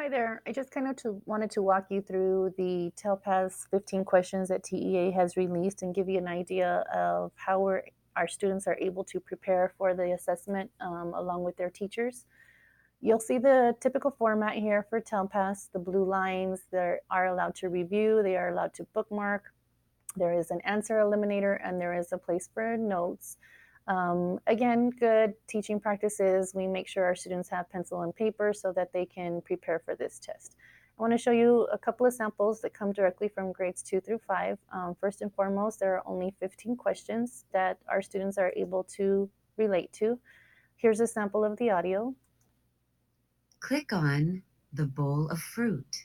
Hi there. I just kind of wanted to walk you through the TELPAS 15 questions that TEA has released and give you an idea of how our students are able to prepare for the assessment along with their teachers. You'll see the typical format here for TELPAS. The blue lines they are allowed to review, they are allowed to bookmark. There is an answer eliminator and there is a place for notes. Again, good teaching practices. We make sure our students have pencil and paper so that they can prepare for this test. I want to show you a couple of samples that come directly from grades 2 through 5. First and foremost, there are only 15 questions that our students are able to relate to. Here's a sample of the audio. Click on the bowl of fruit.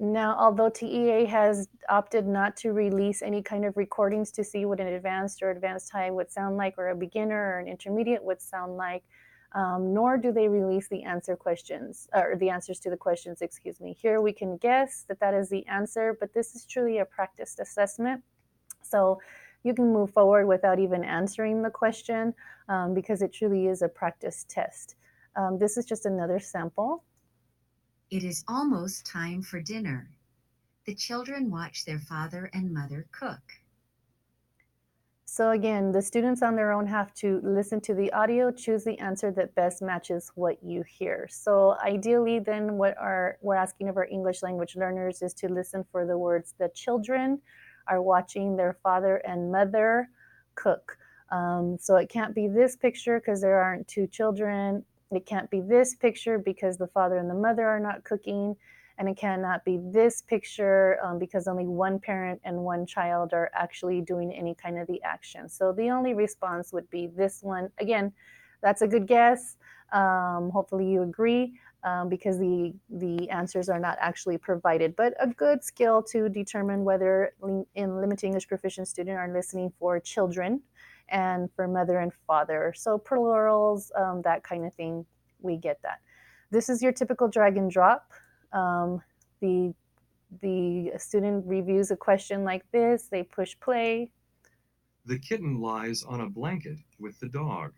Now, although TEA has opted not to release any kind of recordings to see what an advanced or advanced high would sound like, or a beginner or an intermediate would sound like, nor do they release the answer questions or the answers to the questions, excuse me. Here we can guess that that is the answer, but this is truly a practiced assessment. So you can move forward without even answering the question because it truly is a practice test. This is just another sample. It is almost time for dinner. The children watch their father and mother cook. So again, the students on their own have to listen to the audio, choose the answer that best matches what you hear. So ideally then what we're asking of our English language learners is to listen for the words the children are watching their father and mother cook. So it can't be this picture because there aren't two children. It can't be this picture because the father and the mother are not cooking, and it cannot be this picture because only one parent and one child are actually doing any kind of the action. So the only response would be this one. Again, that's a good guess. Hopefully you agree because the answers are not actually provided, but a good skill to determine whether in limited English proficient student are listening for children and for mother and father. So plurals, that kind of thing, we get that. This is your typical drag and drop. Um, the the student reviews a question like this, they push play. The kitten lies on a blanket with the dog.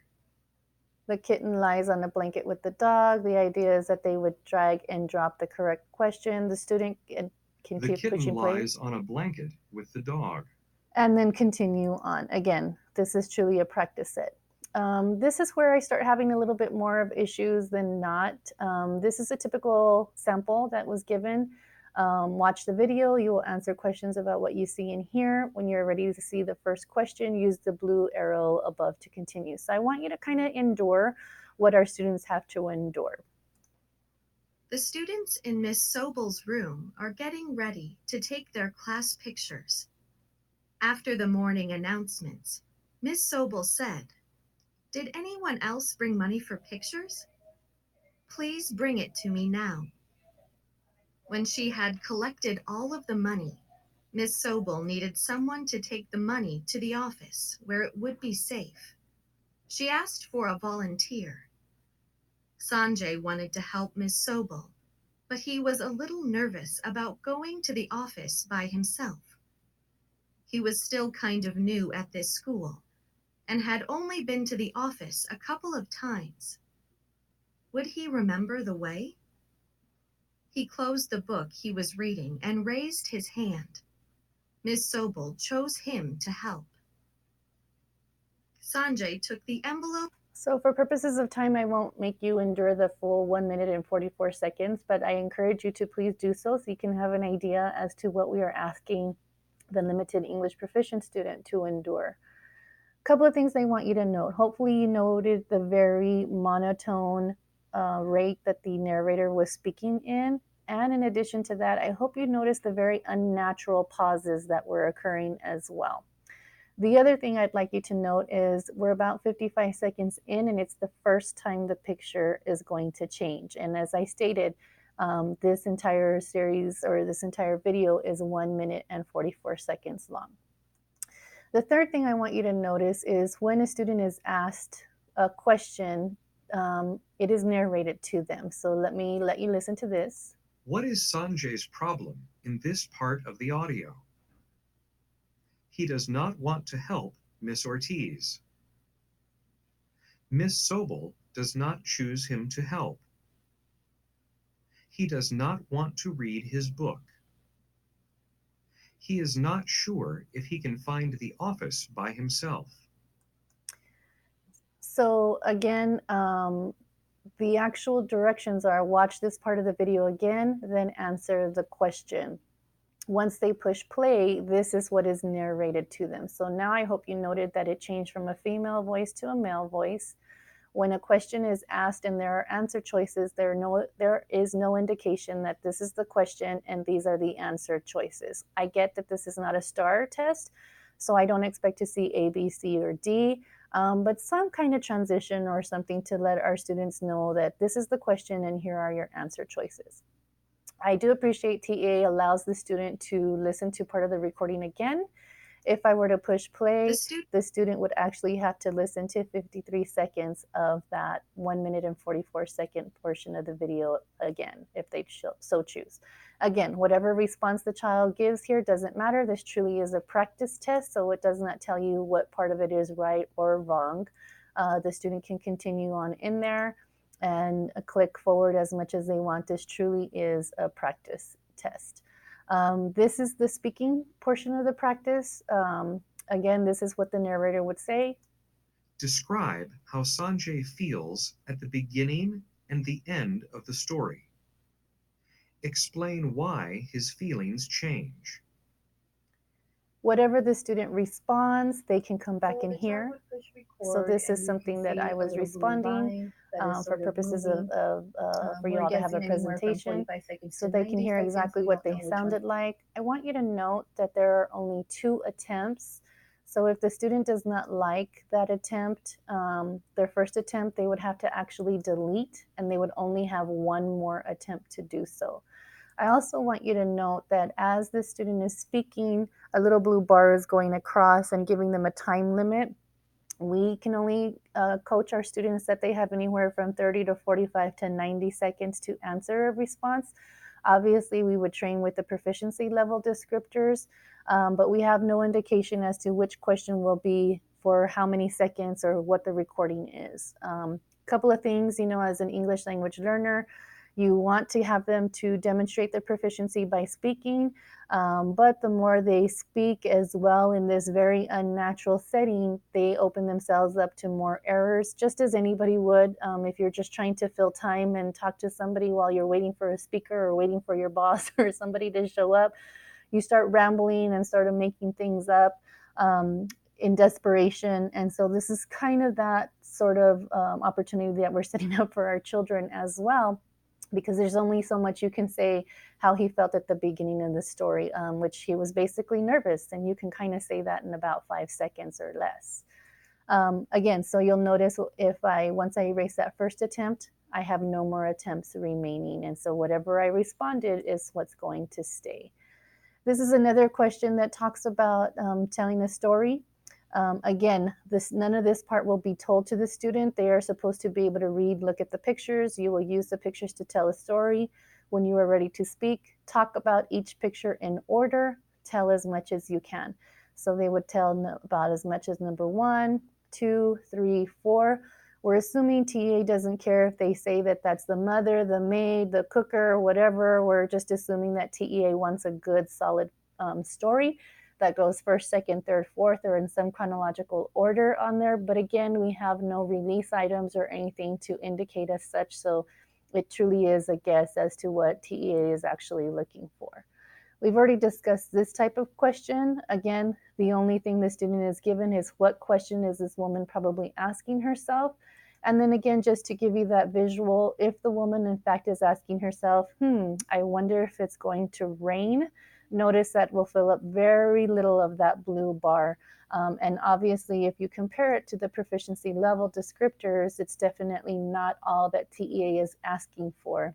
The kitten lies on a blanket with the dog. The idea is that they would drag and drop the correct question. The student can The keep kitten pushing play lies on a blanket with the dog. and then continue on. Again, this is truly a practice set. This is where I start having a little bit more of issues than not. This is a typical sample that was given. Watch the video. You will answer questions about what you see and hear. When you're ready to see the first question, use the blue arrow above to continue. So I want you to kind of endure what our students have to endure. The students in Miss Sobel's room are getting ready to take their class pictures. After the morning announcements, Miss Sobel said, "Did anyone else bring money for pictures? Please bring it to me now." When she had collected all of the money, Miss Sobel needed someone to take the money to the office where it would be safe. She asked for a volunteer. Sanjay wanted to help Miss Sobel, but he was a little nervous about going to the office by himself. He was still kind of new at this school and had only been to the office a couple of times. Would he remember the way? He closed the book he was reading and raised his hand. Miss Sobel chose him to help. Sanjay took the envelope. So for purposes of time, I won't make you endure the full 1 minute and 44 seconds, but I encourage you to please do so you can have an idea as to what we are asking the limited English proficient student to endure. A couple of things I want you to note. Hopefully you noted the very monotone rate that the narrator was speaking in. And in addition to that, I hope you noticed the very unnatural pauses that were occurring as well. The other thing I'd like you to note is we're about 55 seconds in, and it's the first time the picture is going to change. And as I stated, this entire series or this entire video is 1 minute and 44 seconds long. The third thing I want you to notice is when a student is asked a question, it is narrated to them. So let me let you listen to this. What is Sanjay's problem in this part of the audio? He does not want to help Miss Ortiz. Miss Sobel does not choose him to help. He does not want to read his book. He is not sure if he can find the office by himself. So again, the actual directions are watch this part of the video again, then answer the question. Once they push play, this is what is narrated to them. So now I hope you noted that it changed from a female voice to a male voice. When a question is asked and there are answer choices, there is no indication that this is the question and these are the answer choices. I get that this is not a STAR test, so I don't expect to see A, B, C, or D, but some kind of transition or something to let our students know that this is the question and here are your answer choices. I do appreciate TA allows the student to listen to part of the recording again. If I were to push play, the student would actually have to listen to 53 seconds of that 1 minute and 44-second portion of the video again, if they so choose. Again, whatever response the child gives here doesn't matter. This truly is a practice test, so it does not tell you what part of it is right or wrong. The student can continue on in there and click forward as much as they want. This truly is a practice test. This is the speaking portion of the practice. Again, this is what the narrator would say. Describe how Sanjay feels at the beginning and the end of the story. Explain why his feelings change. Whatever the student responds, they can come back in here. So this is something that I was responding for purposes of for you all to have a presentation so they can hear exactly what they sounded like. I want you to note that there are only 2 attempts. So if the student does not like that attempt, their first attempt, they would have to actually delete and they would only have 1 more attempt to do so. I also want you to note that as the student is speaking, a little blue bar is going across and giving them a time limit. We can only coach our students that they have anywhere from 30 to 45 to 90 seconds to answer a response. Obviously, we would train with the proficiency level descriptors, but we have no indication as to which question will be for how many seconds or what the recording is. Couple of things, as an English language learner, you want to have them to demonstrate their proficiency by speaking, but the more they speak as well in this very unnatural setting, they open themselves up to more errors, just as anybody would. If you're just trying to fill time and talk to somebody while you're waiting for a speaker or waiting for your boss or somebody to show up, you start rambling and start making things up in desperation. And so this is kind of that sort of opportunity that we're setting up for our children as well, because there's only so much you can say how he felt at the beginning of the story, which he was basically nervous, and you can kind of say that in about 5 seconds or less. Again, so you'll notice once I erase that first attempt, I have no more attempts remaining, and so whatever I responded is what's going to stay. This is another question that talks about telling a story. Again, none of this part will be told to the student. They are supposed to be able to read, look at the pictures. You will use the pictures to tell a story. When you are ready to speak, talk about each picture in order. Tell as much as you can. So they would tell about as much as number 1, 2, 3, 4. We're assuming TA doesn't care if they say that that's the mother, the maid, the cooker, whatever. We're just assuming that TA wants a good, solid story that goes first, second, third, fourth, or in some chronological order on there. But again, we have no release items or anything to indicate as such. So it truly is a guess as to what TEA is actually looking for. We've already discussed this type of question. Again, the only thing the student is given is what question is this woman probably asking herself? And then again, just to give you that visual, if the woman in fact is asking herself, I wonder if it's going to rain, notice that we'll fill up very little of that blue bar. And obviously, if you compare it to the proficiency level descriptors, it's definitely not all that TEA is asking for.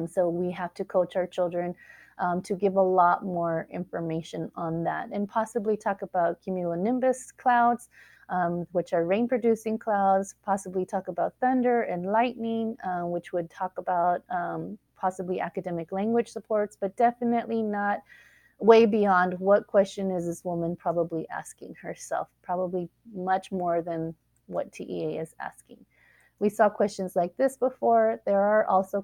So we have to coach our children to give a lot more information on that, and possibly talk about cumulonimbus clouds, which are rain-producing clouds, possibly talk about thunder and lightning, which would talk about possibly academic language supports, but definitely not way beyond what question is this woman probably asking herself, probably much more than what TEA is asking. We saw questions like this before. There are also